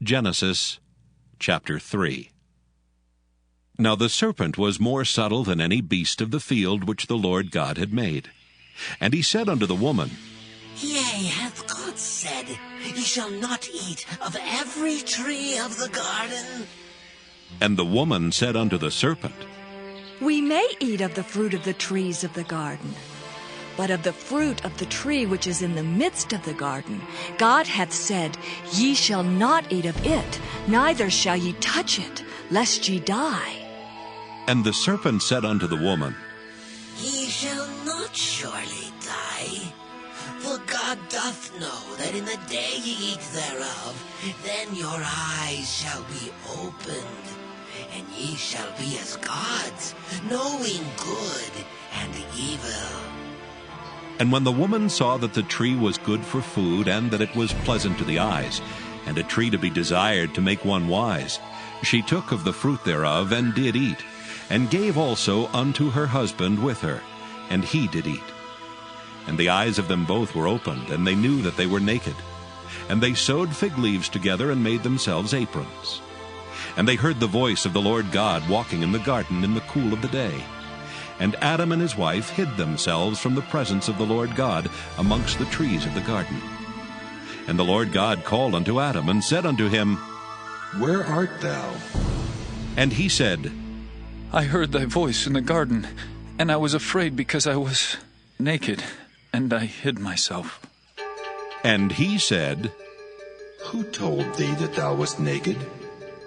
Genesis chapter 3. Now the serpent was more subtle than any beast of the field which the Lord God had made. And he said unto the woman, Yea, hath God said, Ye shall not eat of every tree of the garden? And the woman said unto the serpent, We may eat of the fruit of the trees of the garden. But of the fruit of the tree which is in the midst of the garden, God hath said, Ye shall not eat of it, neither shall ye touch it, lest ye die. And the serpent said unto the woman, Ye shall not surely die. For God doth know that in the day ye eat thereof, then your eyes shall be opened, and ye shall be as gods, knowing good and evil. And when the woman saw that the tree was good for food, and that it was pleasant to the eyes, and a tree to be desired to make one wise, she took of the fruit thereof, and did eat, and gave also unto her husband with her, and he did eat. And the eyes of them both were opened, and they knew that they were naked. And they sewed fig leaves together, and made themselves aprons. And they heard the voice of the Lord God walking in the garden in the cool of the day. And Adam and his wife hid themselves from the presence of the Lord God amongst the trees of the garden. And the Lord God called unto Adam, and said unto him, Where art thou? And he said, I heard thy voice in the garden, and I was afraid because I was naked, and I hid myself. And he said, Who told thee that thou wast naked?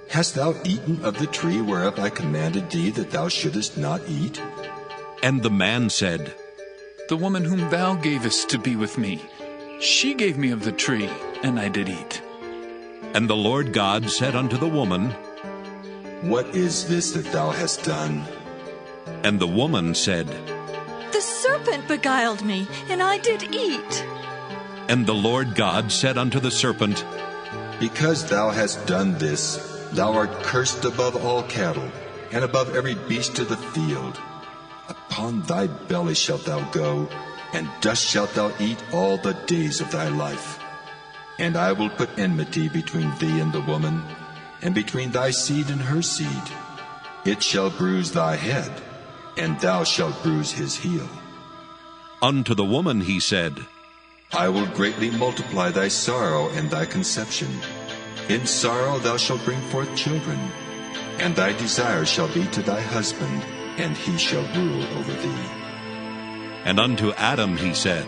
Hast thou eaten of the tree whereof I commanded thee that thou shouldest not eat? And the man said, The woman whom thou gavest to be with me, she gave me of the tree, and I did eat. And the Lord God said unto the woman, What is this that thou hast done? And the woman said, The serpent beguiled me, and I did eat. And the Lord God said unto the serpent, Because thou hast done this, thou art cursed above all cattle, and above every beast of the field. Upon thy belly shalt thou go, and dust shalt thou eat all the days of thy life. And I will put enmity between thee and the woman, and between thy seed and her seed. It shall bruise thy head, and thou shalt bruise his heel. Unto the woman he said, I will greatly multiply thy sorrow and thy conception. In sorrow thou shalt bring forth children, and thy desire shall be to thy husband, and he shall rule over thee. And unto Adam he said,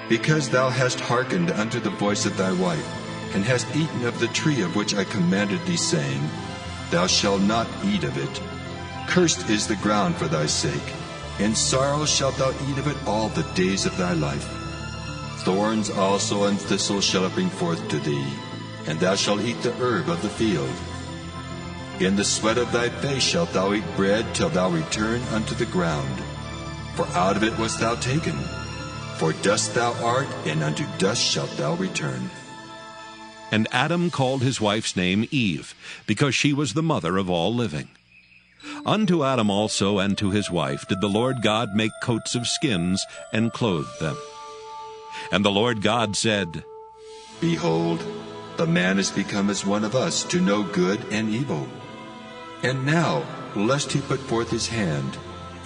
Because thou hast hearkened unto the voice of thy wife, and hast eaten of the tree of which I commanded thee, saying, Thou shalt not eat of it. Cursed is the ground for thy sake. In sorrow shalt thou eat of it all the days of thy life. Thorns also and thistles shall it bring forth to thee, and thou shalt eat the herb of the field. In the sweat of thy face shalt thou eat bread till thou return unto the ground. For out of it wast thou taken. For dust thou art, and unto dust shalt thou return. And Adam called his wife's name Eve, because she was the mother of all living. Unto Adam also and to his wife did the Lord God make coats of skins, and clothed them. And the Lord God said, Behold, the man is become as one of us, to know good and evil. And now, lest he put forth his hand,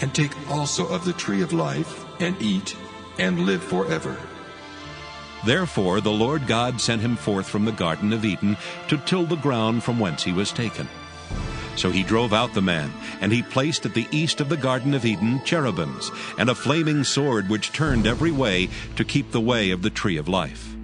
and take also of the tree of life, and eat, and live forever. Therefore the Lord God sent him forth from the Garden of Eden to till the ground from whence he was taken. So he drove out the man, and he placed at the east of the Garden of Eden cherubims, and a flaming sword which turned every way to keep the way of the tree of life.